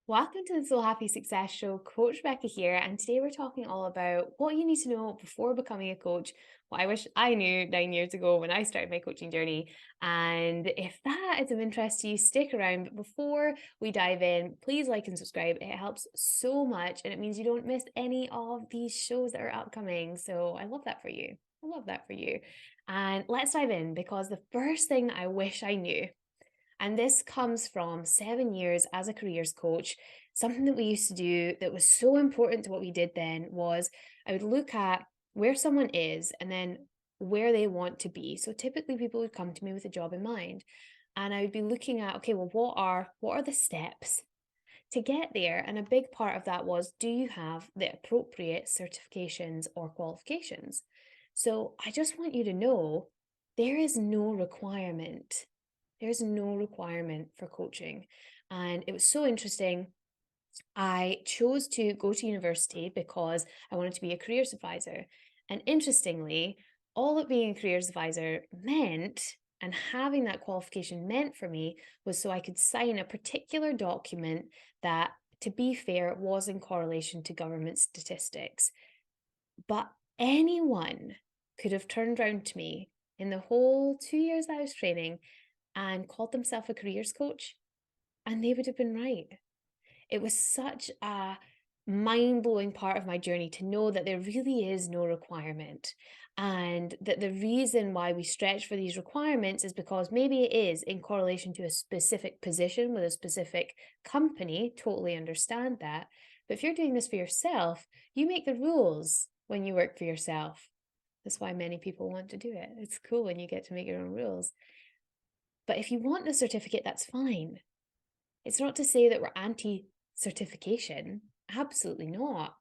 Welcome to the So Happy Success Show. Coach Rebecca here, and today we're talking all about what you need to know before becoming a coach. What I wish I knew 9 years ago when I started my coaching journey. And if that is of interest to you, stick around. But before we dive in, please like and subscribe. It helps so much, and it means you don't miss any of these shows that are upcoming. So I love that for you. I love that for you. And let's dive in because the first thing that I wish I knew, and this comes from 7 years as a careers coach. Something that we used to do that was so important to what we did then was I would look at where someone is and then where they want to be. So typically people would come to me with a job in mind. And I would be looking at, okay, well, what are the steps to get there? And a big part of that was, do you have the appropriate certifications or qualifications? So I just want you to know there is no requirement. There's no requirement for coaching. And it was so interesting. I chose to go to university because I wanted to be a careers advisor. And interestingly, all that being a careers advisor meant and having that qualification meant for me was so I could sign a particular document that, to be fair, was in correlation to government statistics. But anyone could have turned around to me in the whole 2 years that I was training and called themselves a careers coach, and they would have been right. It was such a mind-blowing part of my journey to know that there really is no requirement, and that the reason why we stretch for these requirements is because maybe it is in correlation to a specific position with a specific company. Totally understand that. But if you're doing this for yourself, you make the rules when you work for yourself. That's why many people want to do it. It's cool when you get to make your own rules. But if you want the certificate, that's fine. It's not to say that we're anti-certification. Absolutely not.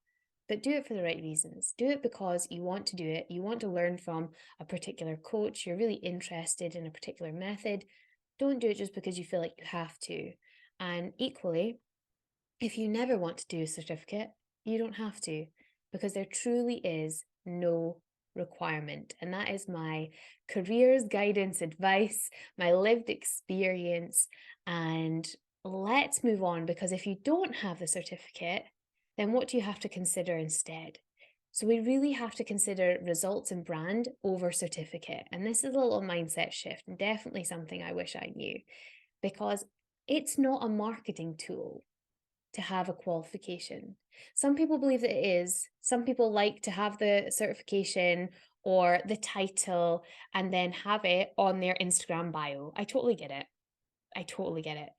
But do it for the right reasons. Do it because you want to do it. You want to learn from a particular coach. You're really interested in a particular method. Don't do it just because you feel like you have to. And equally, if you never want to do a certificate, you don't have to, because there truly is no requirement. And that is my careers guidance advice, my lived experience. And let's move on, because if you don't have the certificate, then what do you have to consider instead? So we really have to consider results and brand over certificate. And this is a little mindset shift, and definitely something I wish I knew, because it's not a marketing tool to have a qualification. Some people believe that it is. Some people like to have the certification or the title and then have it on their Instagram bio. I totally get it. I totally get it.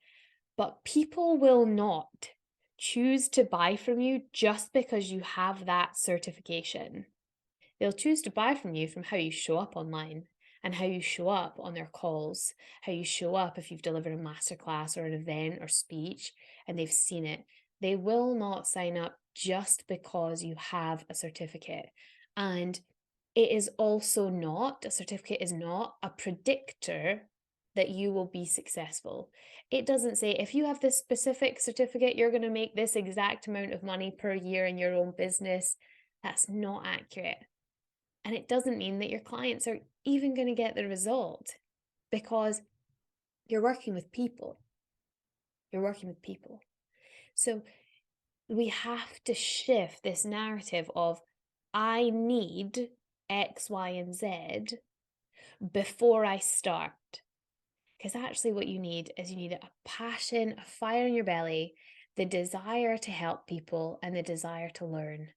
But people will not choose to buy from you just because you have that certification. They'll choose to buy from you from how you show up online and how you show up on their calls, how you show up if you've delivered a masterclass or an event or speech and they've seen it. They will not sign up just because you have a certificate. And it is also not, a certificate is not a predictor that you will be successful. It doesn't say if you have this specific certificate, you're going to make this exact amount of money per year in your own business. That's not accurate. And it doesn't mean that your clients are even going to get the result, because you're working with people. You're working with people. So we have to shift this narrative of, I need X, Y, and Z before I start. Because actually what you need is you need a passion, a fire in your belly, the desire to help people, and the desire to learn.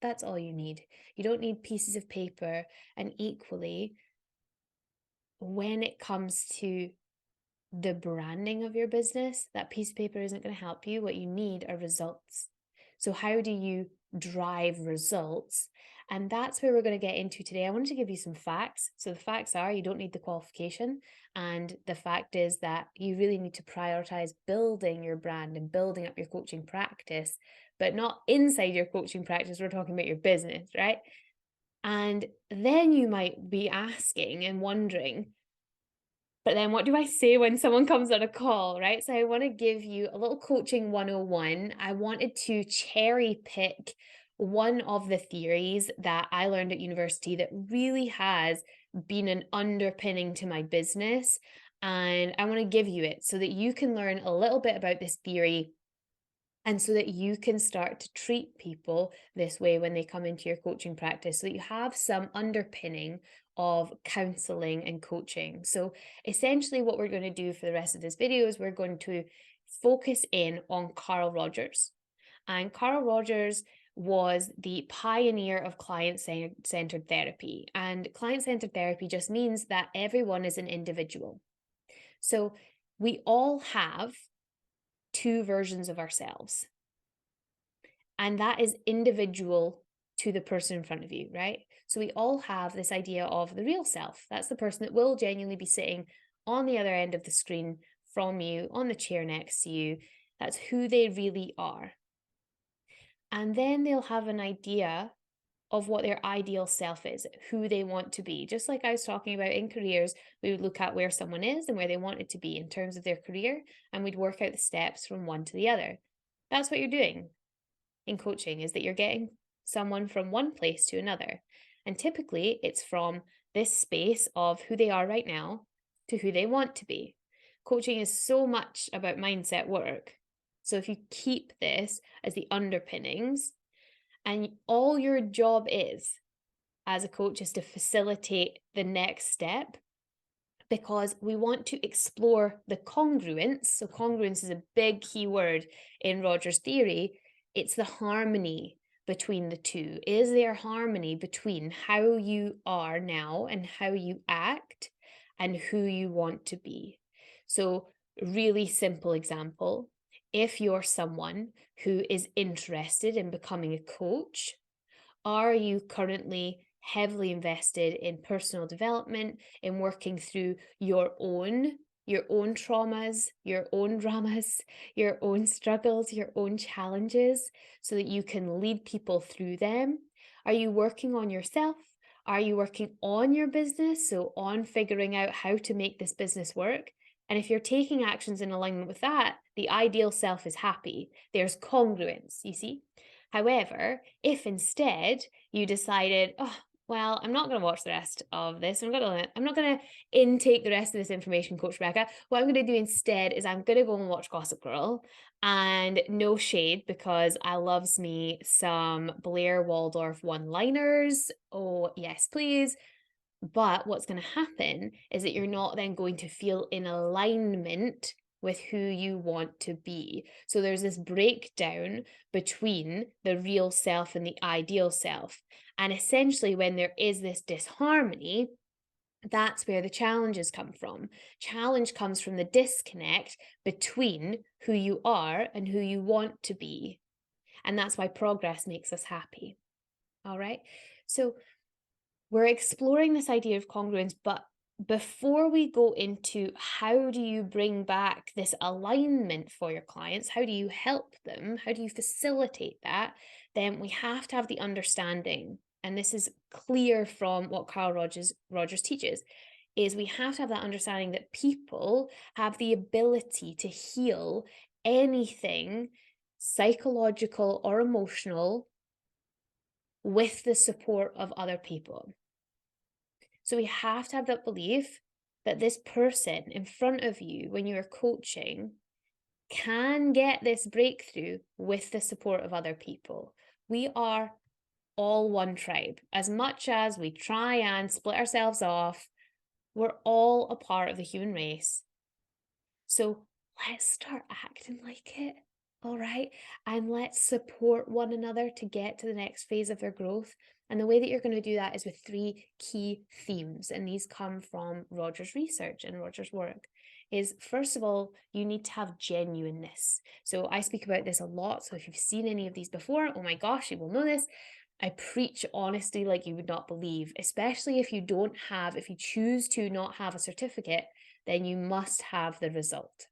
That's all you need. You don't need pieces of paper. And equally, when it comes to the branding of your business, that piece of paper isn't going to help you. What you need are results. So how do you drive results? And that's where we're going to get into today. I wanted to give you some facts. So the facts are, you don't need the qualification. And the fact is that you really need to prioritize building your brand and building up your coaching practice, but not inside your coaching practice. We're talking about your business, right? And then you might be asking and wondering, but then what do I say when someone comes on a call, right? So I want to give you a little coaching 101. I wanted to cherry pick one of the theories that I learned at university that really has been an underpinning to my business. And I want to give you it so that you can learn a little bit about this theory And so that you can start to treat people this way when they come into your coaching practice, so that you have some underpinning of counseling and coaching. So essentially what we're going to do for the rest of this video is we're going to focus in on Carl Rogers. And Carl Rogers was the pioneer of client-centered therapy. And client-centered therapy just means that everyone is an individual. So we all have two versions of ourselves. And that is individual to the person in front of you, right? So we all have this idea of the real self. That's the person that will genuinely be sitting on the other end of the screen from you, on the chair next to you. That's who they really are. And then they'll have an idea of what their ideal self is, who they want to be. Just like I was talking about in careers, we would look at where someone is and where they wanted to be in terms of their career, and we'd work out the steps from one to the other. That's what you're doing in coaching, is that you're getting someone from one place to another. And typically it's from this space of who they are right now to who they want to be. Coaching is so much about mindset work. So if you keep this as the underpinnings, and all your job is as a coach is to facilitate the next step, because we want to explore the congruence. So congruence is a big key word in Rogers' theory. It's the harmony between the two. Is there harmony between how you are now and how you act and who you want to be? So really simple example. If you're someone who is interested in becoming a coach, are you currently heavily invested in personal development, in working through your own traumas, your own dramas, your own struggles, your own challenges, so that you can lead people through them? Are you working on yourself? Are you working on your business? So on figuring out how to make this business work. And if you're taking actions in alignment with that, the ideal self is happy. There's congruence, you see? However, if instead you decided, oh, well, I'm not going to watch the rest of this. I'm not going to intake the rest of this information, Coach Rebecca. What I'm going to do instead is I'm going to go and watch Gossip Girl, and no shade, because I loves me some Blair Waldorf one-liners. Oh, yes, please. But what's going to happen is that you're not then going to feel in alignment with who you want to be. So there's this breakdown between the real self and the ideal self. And essentially, when there is this disharmony, that's where the challenges come from. Challenge comes from the disconnect between who you are and who you want to be. And that's why progress makes us happy. All right. So we're exploring this idea of congruence, but before we go into how do you bring back this alignment for your clients, how do you help them, how do you facilitate that, then we have to have the understanding, and this is clear from what Carl Rogers teaches, is we have to have that understanding that people have the ability to heal anything psychological or emotional with the support of other people. So we have to have that belief that this person in front of you, when you're coaching, can get this breakthrough with the support of other people. We are all one tribe. As much as we try and split ourselves off, we're all a part of the human race. So let's start acting like it. All right. And let's support one another to get to the next phase of their growth. And the way that you're going to do that is with three key themes. And these come from Rogers' research and Rogers' work. Is first of all, you need to have genuineness. So I speak about this a lot. So if you've seen any of these before, oh my gosh, you will know this. I preach honesty like you would not believe, especially if you choose to not have a certificate, then you must have the result.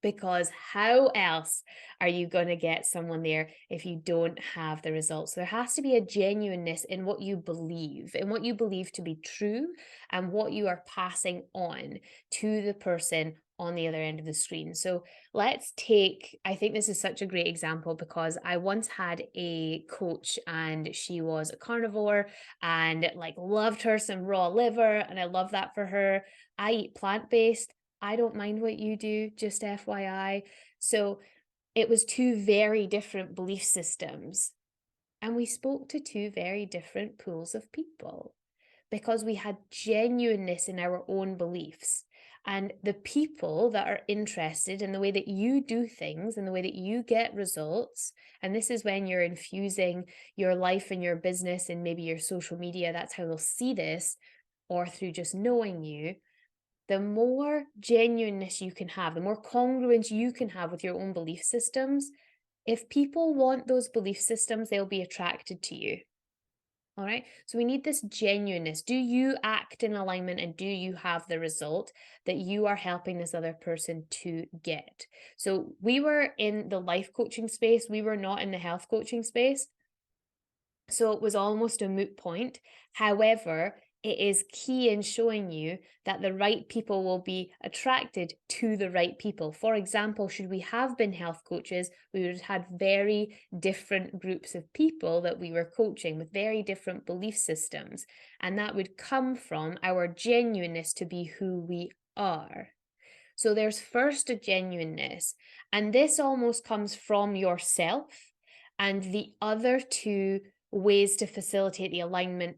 Because how else are you going to get someone there if you don't have the results? There has to be a genuineness in what you believe, to be true, and what you are passing on to the person on the other end of the screen. So I think this is such a great example, because I once had a coach and she was a carnivore and loved her some raw liver, and I love that for her. I eat plant-based. I don't mind what you do, just FYI. So it was two very different belief systems. And we spoke to two very different pools of people because we had genuineness in our own beliefs. And the people that are interested in the way that you do things and the way that you get results, and this is when you're infusing your life and your business and maybe your social media, that's how they'll see this, or through just knowing you, the more genuineness you can have, the more congruence you can have with your own belief systems. If people want those belief systems, they'll be attracted to you. All right. So we need this genuineness. Do you act in alignment and do you have the result that you are helping this other person to get? So we were in the life coaching space, we were not in the health coaching space. So it was almost a moot point. However, it is key in showing you that the right people will be attracted to the right people. For example, should we have been health coaches, we would have had very different groups of people that we were coaching with very different belief systems. And that would come from our genuineness to be who we are. So there's first a genuineness, and this almost comes from yourself, and the other two ways to facilitate the alignment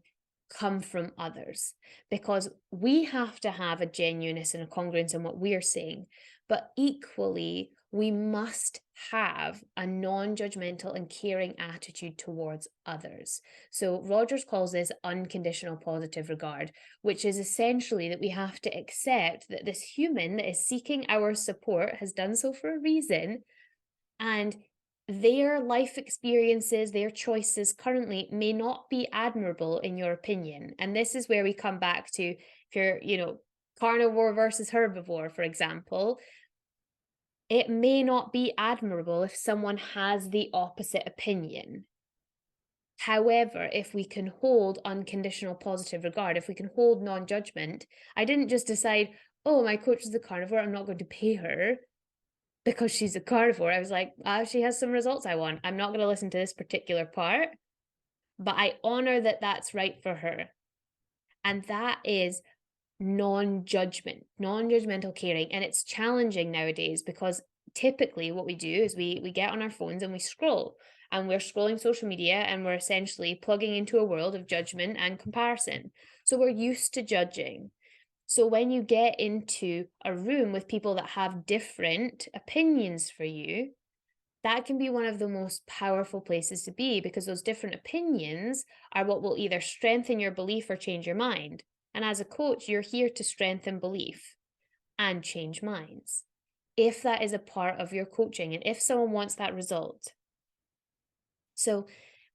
come from others, because we have to have a genuineness and a congruence in what we're saying, but equally we must have a non-judgmental and caring attitude towards others. So Rogers calls this unconditional positive regard, which is essentially that we have to accept that this human that is seeking our support has done so for a reason, and their life experiences, their choices currently may not be admirable in your opinion. And this is where we come back to, if you're, carnivore versus herbivore, for example, it may not be admirable if someone has the opposite opinion. However, if we can hold unconditional positive regard, if we can hold non-judgment, I didn't just decide, oh, my coach is a carnivore, I'm not going to pay her because she's a carnivore. I was like, she has some results I want. I'm not going to listen to this particular part, but I honor that that's right for her. And that is non-judgmental caring. And it's challenging nowadays because typically what we do is we get on our phones and we scroll, and we're scrolling social media and we're essentially plugging into a world of judgment and comparison. So we're used to judging. So when you get into a room with people that have different opinions for you, that can be one of the most powerful places to be, because those different opinions are what will either strengthen your belief or change your mind. And as a coach, you're here to strengthen belief and change minds, if that is a part of your coaching and if someone wants that result. So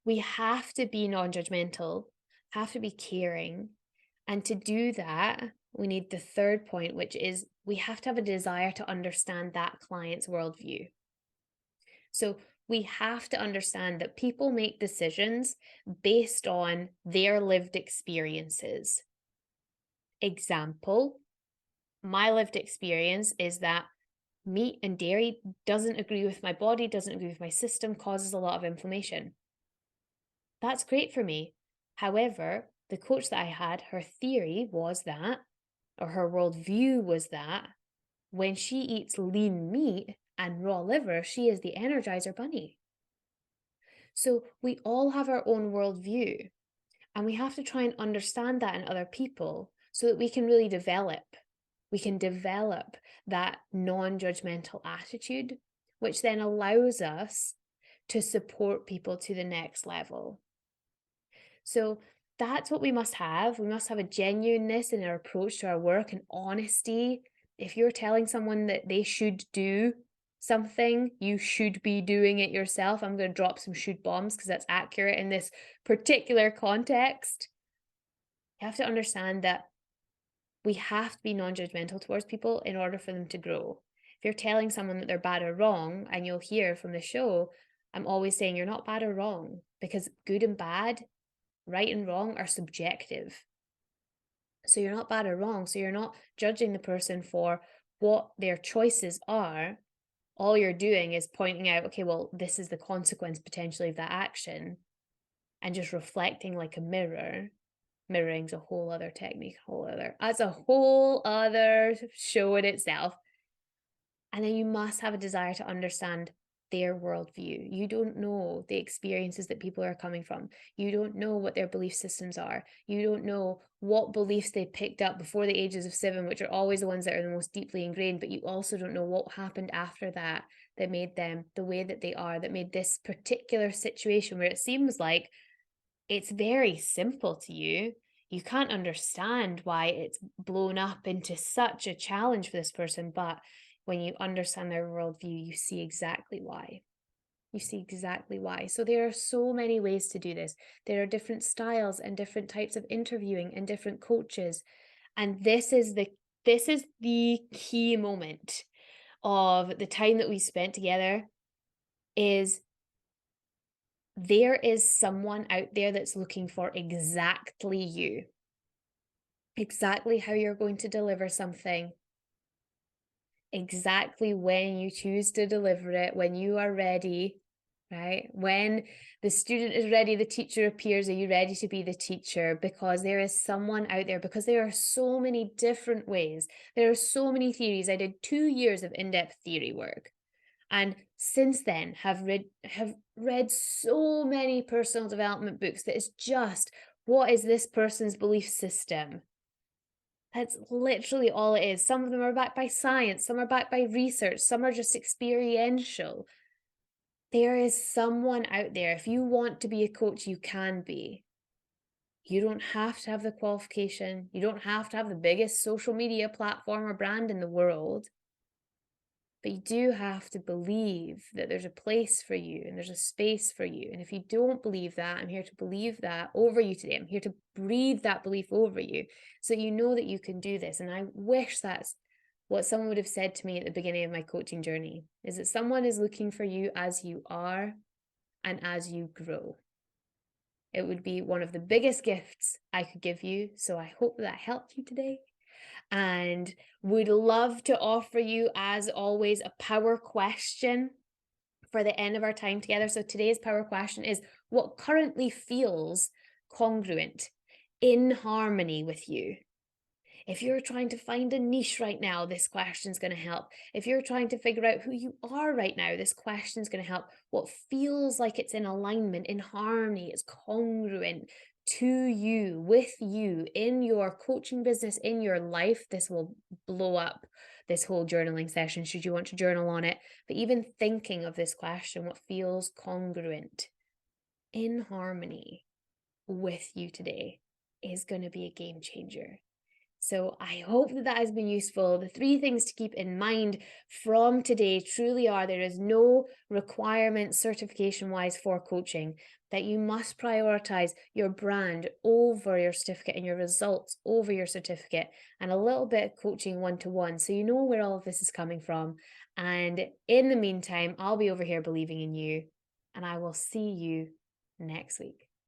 we have to be non-judgmental, have to be caring. And to do that, we need the third point, which is we have to have a desire to understand that client's worldview. So we have to understand that people make decisions based on their lived experiences. Example, my lived experience is that meat and dairy doesn't agree with my body, doesn't agree with my system, causes a lot of inflammation. That's great for me. However, the coach that I had, her theory was that, or her worldview was that, when she eats lean meat and raw liver, she is the Energizer Bunny. So we all have our own worldview, and we have to try and understand that in other people so that we can really develop. We can develop that non-judgmental attitude, which then allows us to support people to the next level. So that's what we must have. We must have a genuineness in our approach to our work and honesty. If you're telling someone that they should do something, you should be doing it yourself. I'm going to drop some should bombs because that's accurate in this particular context. You have to understand that we have to be non-judgmental towards people in order for them to grow. If you're telling someone that they're bad or wrong, and you'll hear from the show, I'm always saying you're not bad or wrong, because good and bad, right and wrong are subjective. So you're not bad or wrong. So you're not judging the person for what their choices are. All you're doing is pointing out, okay, well, this is the consequence potentially of that action, and just reflecting like a mirror. Mirroring's a whole other technique, that's a whole other show in itself. And then you must have a desire to understand their worldview. You don't know the experiences that people are coming from. You don't know what their belief systems are. You don't know what beliefs they picked up before the ages of 7, which are always the ones that are the most deeply ingrained, but you also don't know what happened after that that made them the way that they are, that made this particular situation where it seems like it's very simple to you. You can't understand why it's blown up into such a challenge for this person, but when you understand their worldview, you see exactly why. You see exactly why. So there are so many ways to do this. There are different styles and different types of interviewing and different coaches. And this is the key moment of the time that we spent together is there is someone out there that's looking for exactly you, exactly how you're going to deliver something, exactly when you choose to deliver it, when you are ready, right? When the student is ready, the teacher appears. Are you ready to be the teacher? Because there is someone out there, because there are so many different ways. There are so many theories. I did 2 years of in-depth theory work. And since then have read so many personal development books that is just, what is this person's belief system? That's literally all it is. Some of them are backed by science, some are backed by research, some are just experiential. There is someone out there. If you want to be a coach, you can be. You don't have to have the qualification. You don't have to have the biggest social media platform or brand in the world. But you do have to believe that there's a place for you and there's a space for you. And if you don't believe that, I'm here to believe that over you today. I'm here to breathe that belief over you so you know that you can do this. And I wish that's what someone would have said to me at the beginning of my coaching journey, is that someone is looking for you as you are and as you grow. It would be one of the biggest gifts I could give you. So I hope that helped you today, and would love to offer you, as always, a power question for the end of our time together. So today's power question is, what currently feels congruent, in harmony with you? If you're trying to find a niche right now, this question is going to help. If you're trying to figure out who you are right now, this question is going to help. What feels like it's in alignment, in harmony, it's congruent to you, with you, in your coaching business, in your life. This will blow up this whole journaling session, should you want to journal on it. But even thinking of this question, what feels congruent, in harmony with you today, is going to be a game changer. So I hope that that has been useful. The 3 things to keep in mind from today truly are: there is no requirement certification-wise for coaching, that you must prioritize your brand over your certificate and your results over your certificate, and a little bit of coaching one-to-one, so you know where all of this is coming from. And in the meantime, I'll be over here believing in you, and I will see you next week.